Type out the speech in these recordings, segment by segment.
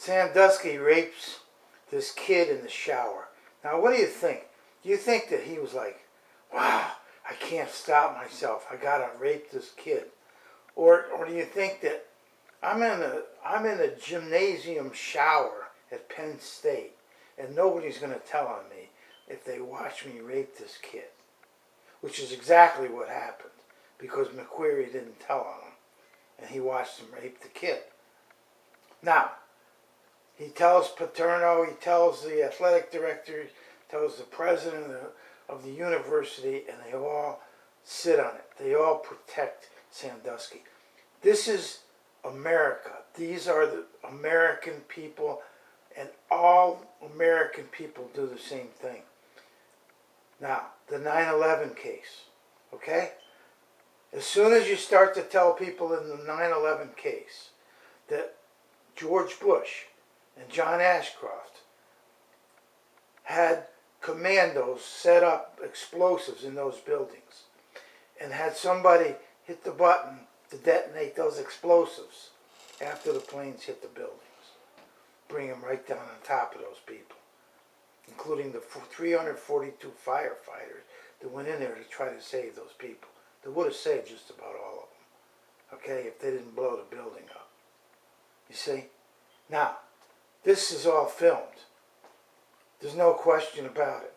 Sandusky rapes this kid in the shower. Now, what do you think? Do you think that he was like, wow, I can't stop myself, I gotta rape this kid? Or do you think that I'm in a gymnasium shower at Penn State and nobody's gonna tell on me if they watch me rape this kid? Which is exactly what happened, because McQueary didn't tell on him and he watched him rape the kid. Now, he tells Paterno, he tells the athletic director, he tells the president of the university, and they all sit on it. They all protect Sandusky. This is America. These are the American people, and all American people do the same thing. Now, the 9/11 case, okay? As soon as you start to tell people in the 9/11 case that George Bush and John Ashcroft had commandos set up explosives in those buildings and had somebody hit the button to detonate those explosives after the planes hit the buildings, bring them right down on top of those people, including the 342 firefighters that went in there to try to save those people. They would have saved just about all of them, okay, if they didn't blow the building up. You see? Now, this is all filmed. There's no question about it.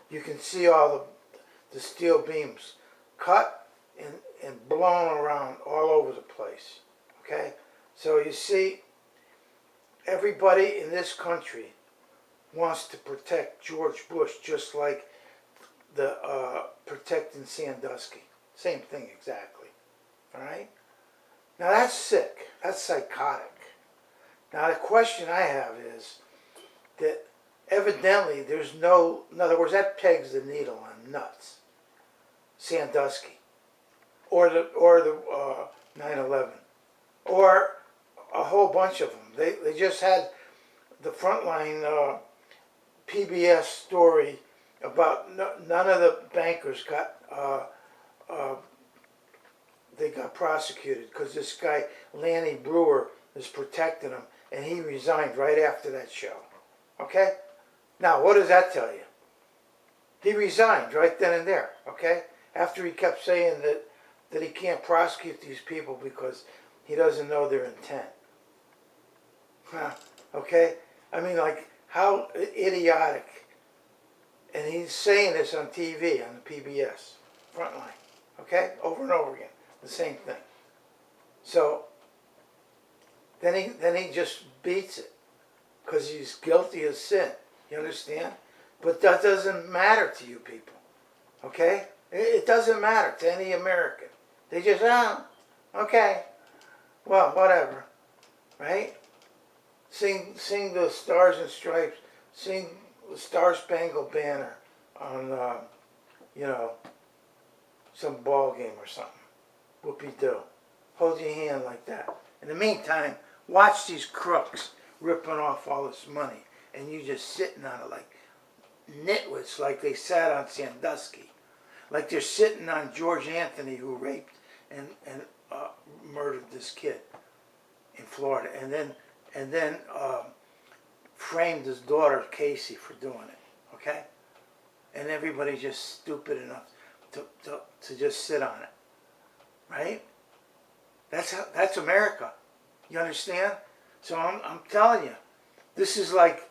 You can see all the steel beams cut and blown around all over the place, okay? So you see, everybody in this country wants to protect George Bush just like the protecting Sandusky. Same thing exactly, all right? Now that's sick, that's psychotic. Now the question I have is that evidently there's no, in other words, that pegs the needle on nuts. Sandusky, or the 9/11, or a whole bunch of them. They just had the Frontline PBS story about none of the bankers got they got prosecuted because this guy Lanny Brewer is protecting him, and he resigned right after that show. Okay? Now, what does that tell you? He resigned right then and there, okay? After he kept saying that he can't prosecute these people because he doesn't know their intent. Huh, okay? I mean, like, how idiotic. And he's saying this on TV, on the PBS, Frontline, okay? Over and over again, the same thing. So, then he just beats it because he's guilty of sin. You understand? But that doesn't matter to you people, okay? It doesn't matter to any American. They just, okay, well, whatever, right? Sing the Stars and Stripes, sing the Star Spangled Banner on, you know, some ball game or something. Whoopie-doo. Hold your hand like that. In the meantime, watch these crooks ripping off all this money, and you just sitting on it like nitwits, like they sat on Sandusky, like they're sitting on George Anthony, who raped and murdered this kid in Florida, and then framed his daughter Casey for doing it. Okay, and everybody's just stupid enough to just sit on it, right? That's America. You understand? So I'm telling you, this is like,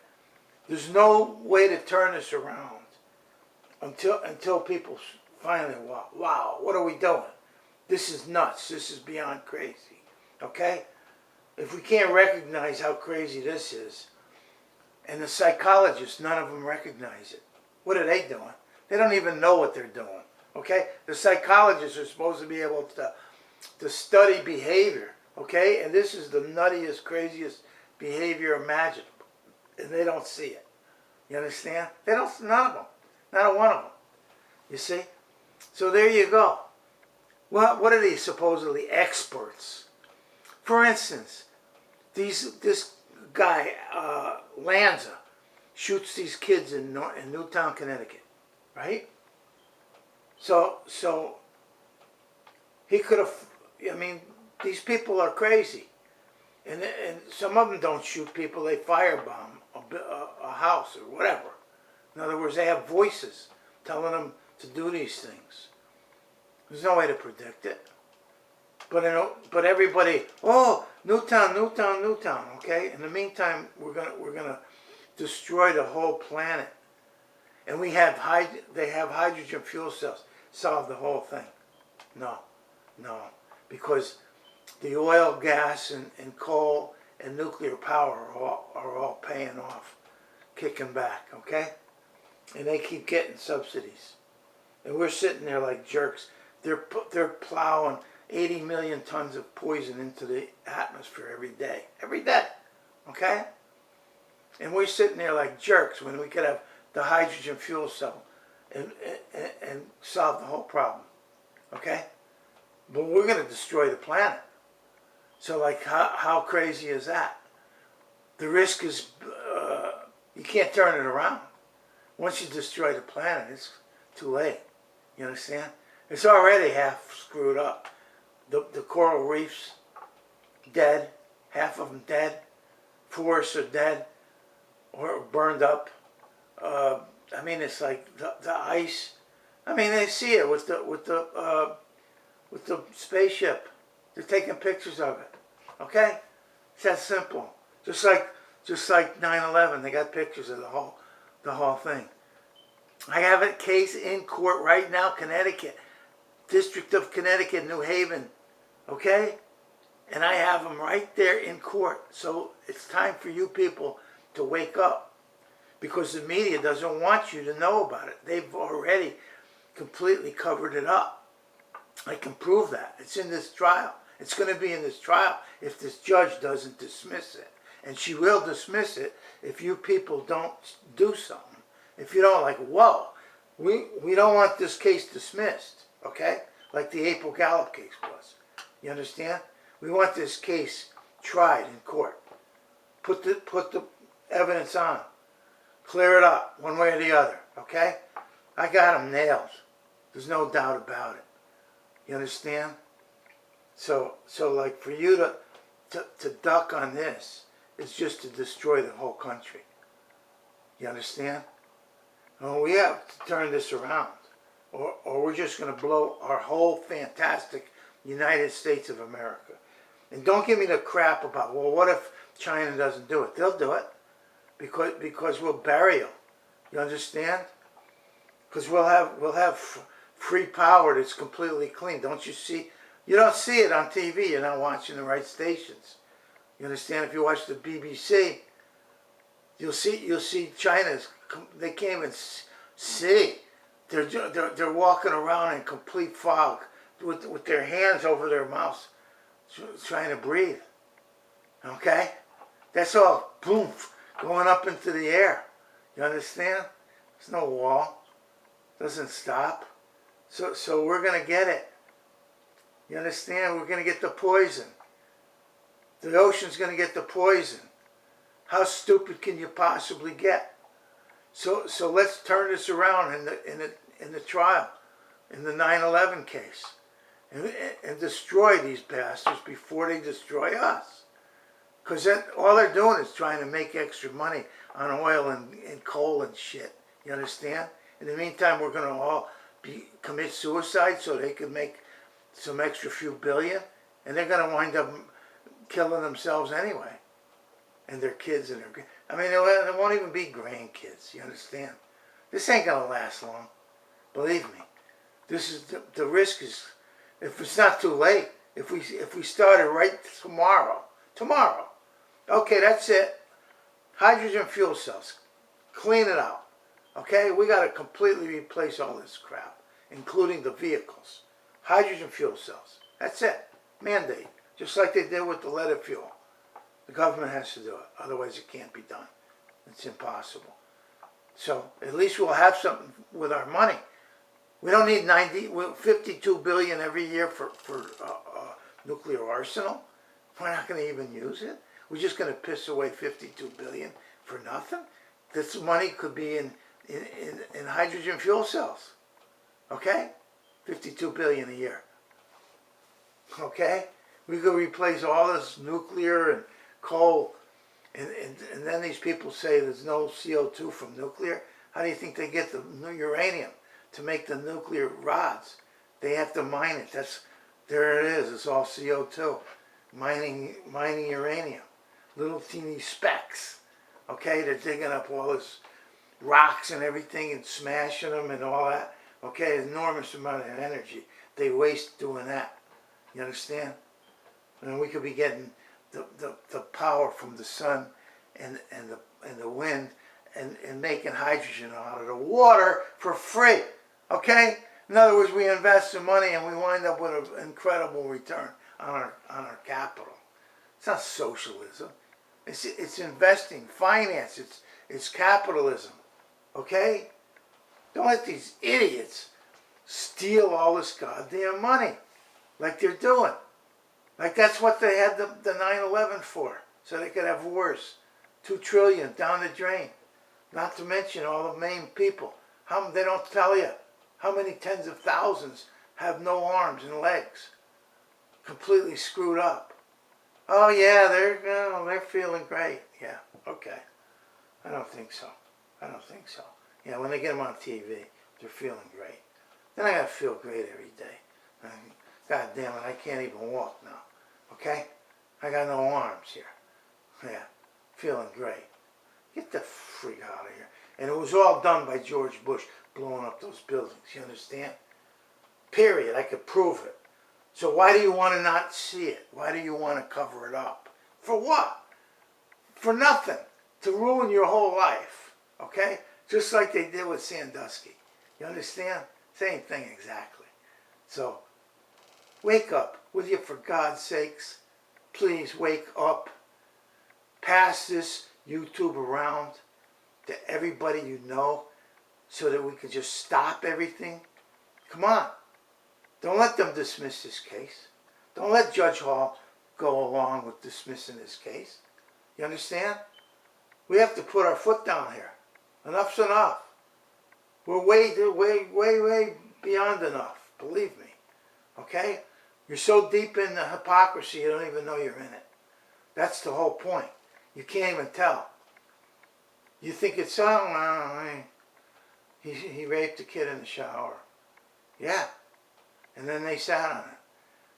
there's no way to turn this around until people finally, wow, what are we doing? This is nuts. This is beyond crazy. Okay? If we can't recognize how crazy this is, and the psychologists, none of them recognize it. What are they doing? They don't even know what they're doing. Okay? The psychologists are supposed to be able to study behavior. Okay? And this is the nuttiest, craziest behavior imaginable. And they don't see it. You understand? They don't, none of them. Not a one of them. You see? So there you go. Well, what are these supposedly experts? For instance, this guy, Lanza, shoots these kids in Newtown, Connecticut. Right? So he could have, I mean, these people are crazy. And some of them don't shoot people, they firebomb a house or whatever. In other words, they have voices telling them to do these things. There's no way to predict it. But everybody, oh, Newtown, Newtown, Newtown, okay? In the meantime, we're gonna destroy the whole planet. And they have hydrogen fuel cells. Solve the whole thing. No. Because the oil, gas, and coal and nuclear power are all paying off, kicking back, okay? And they keep getting subsidies. And we're sitting there like jerks. They're plowing 80 million tons of poison into the atmosphere every day, okay? And we're sitting there like jerks when we could have the hydrogen fuel cell and solve the whole problem, okay? But we're going to destroy the planet. So like, how crazy is that? The risk is, you can't turn it around. Once you destroy the planet, it's too late. You understand? It's already half screwed up. The coral reefs, dead. Half of them dead. Forests are dead or burned up. I mean, it's like the ice. I mean, they see it with the spaceship. They're taking pictures of it. Okay, it's that simple. Just like 9/11, they got pictures of the whole thing. I have a case in court right now, Connecticut, District of Connecticut, New Haven. Okay, and I have them right there in court. So it's time for you people to wake up, because the media doesn't want you to know about it. They've already completely covered it up. I can prove that. It's in this trial. It's going to be in this trial if this judge doesn't dismiss it. And she will dismiss it if you people don't do something. If you don't, like, whoa, we don't want this case dismissed, okay? Like the April Gallup case was. You understand? We want this case tried in court. Put the evidence on. Clear it up one way or the other, okay? I got them nailed. There's no doubt about it. You understand? So like, for you to duck on this is just to destroy the whole country. You understand? Well, we have to turn this around, or we're just going to blow our whole fantastic United States of America. And don't give me the crap about, well, what if China doesn't do it? They'll do it, because we'll bury them. You understand? Because we'll have free power that's completely clean. Don't you see? You don't see it on TV. You're not watching the right stations. You understand? If you watch the BBC, you'll see China's. They can't even see. They're walking around in complete fog with their hands over their mouths, trying to breathe. Okay, that's all boom going up into the air. You understand? There's no wall. Doesn't stop. So we're gonna get it. You understand? We're gonna get the poison. The ocean's gonna get the poison. How stupid can you possibly get? So let's turn this around in the trial, in the 9/11 case, and destroy these bastards before they destroy us. Because all they're doing is trying to make extra money on oil and coal and shit. You understand? In the meantime, we're going to all commit suicide so they can make some extra few billion, and they're going to wind up killing themselves anyway, and their kids and their. I mean, there won't even be grandkids. You understand? This ain't going to last long. Believe me. This is the risk is, if it's not too late, if we started right tomorrow. Okay, that's it. Hydrogen fuel cells. Clean it out. Okay, we got to completely replace all this crap, including the vehicles. Hydrogen fuel cells. That's it. Mandate. Just like they did with the leaded fuel. The government has to do it. Otherwise, it can't be done. It's impossible. So at least we'll have something with our money. We don't need 52 billion every year for nuclear arsenal. We're not going to even use it. We're just going to piss away 52 billion for nothing. This money could be in hydrogen fuel cells. Okay? 52 billion a year. Okay? We could replace all this nuclear coal, and then these people say there's no CO2 from nuclear. How do you think they get the uranium to make the nuclear rods? They have to mine it. There it is. It's all CO2. Mining uranium. Little teeny specks. Okay, they're digging up all this rocks and everything and smashing them and all that. Okay, enormous amount of energy they waste doing that. You understand? And we could be getting the power from the sun and the wind and making hydrogen out of the water for free. Okay? In other words, we invest some money and we wind up with an incredible return on our capital. It's not socialism. It's investing, finance. It's capitalism. Okay? Don't let these idiots steal all this goddamn money like they're doing. Like that's what they had the 9/11 for, so they could have wars. $2 trillion down the drain. Not to mention all the main people. They don't tell you how many tens of thousands have no arms and legs. Completely screwed up. Oh yeah, they're feeling great. Yeah, okay. I don't think so. I don't think so. Yeah, when they get them on TV, they're feeling great. Then I gotta feel great every day. God damn it, I can't even walk now. Okay? I got no arms here. Yeah, feeling great. Get the freak out of here. And it was all done by George Bush, blowing up those buildings. You understand? Period. I could prove it. So why do you want to not see it? Why do you want to cover it up? For what? For nothing. To ruin your whole life. Okay? Just like they did with Sandusky. You understand? Same thing exactly. So, wake up. Will you, for God's sakes? Please wake up. Pass this YouTube around to everybody you know so that we can just stop everything. Come on. Don't let them dismiss this case. Don't let Judge Hall go along with dismissing this case. You understand? We have to put our foot down here. Enough's enough. We're way beyond enough. Believe me. Okay? You're so deep in the hypocrisy you don't even know you're in it. That's the whole point. You can't even tell. You think it's, he raped a kid in the shower. Yeah. And then they sat on it.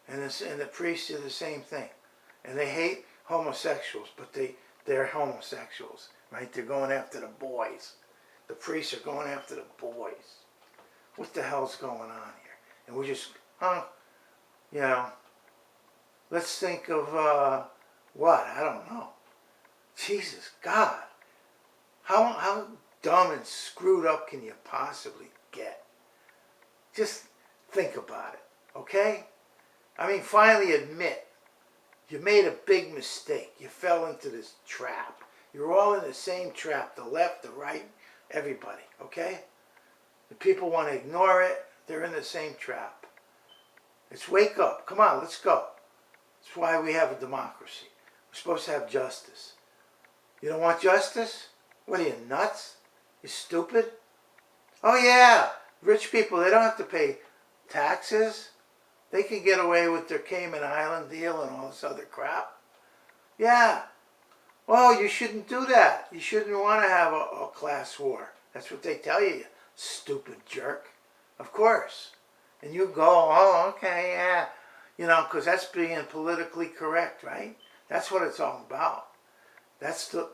And the priests do the same thing. And they hate homosexuals, but they're homosexuals. Right? They're going after the boys. The priests are going after the boys. What the hell's going on here? And we're just, you know, let's think of, what? I don't know. Jesus, God. How dumb and screwed up can you possibly get? Just think about it, okay? I mean, finally admit you made a big mistake. You fell into this trap. You're all in the same trap, the left, the right, everybody, okay? The people want to ignore it. They're in the same trap. Let's wake up. Come on, let's go. That's why we have a democracy. We're supposed to have justice. You don't want justice? What are you, nuts? You stupid? Oh yeah, rich people, they don't have to pay taxes. They can get away with their Cayman Island deal and all this other crap. Yeah. Well, you shouldn't do that. You shouldn't want to have a class war. That's what they tell you, you stupid jerk. Of course. And you go, oh, okay, yeah. You know, because that's being politically correct, right? That's what it's all about. That's the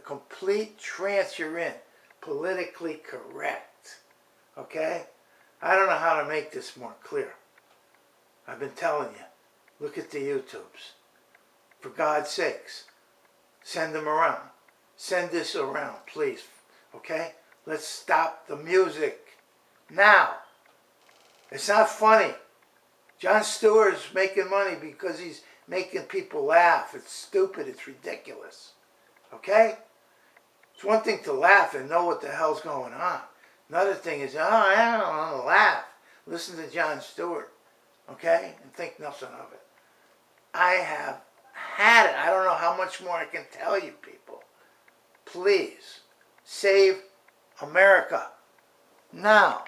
complete trance you're in. Politically correct. Okay? I don't know how to make this more clear. I've been telling you. Look at the YouTubes. For God's sakes. Send them around. Send this around, please. Okay? Let's stop the music. Now. It's not funny. Jon Stewart's making money because he's making people laugh. It's stupid. It's ridiculous. Okay? It's one thing to laugh and know what the hell's going on. Another thing is, I don't want to laugh. Listen to Jon Stewart. Okay? And think nothing of it. I have had it. I don't know how much more I can tell you people. Please, save America. Now.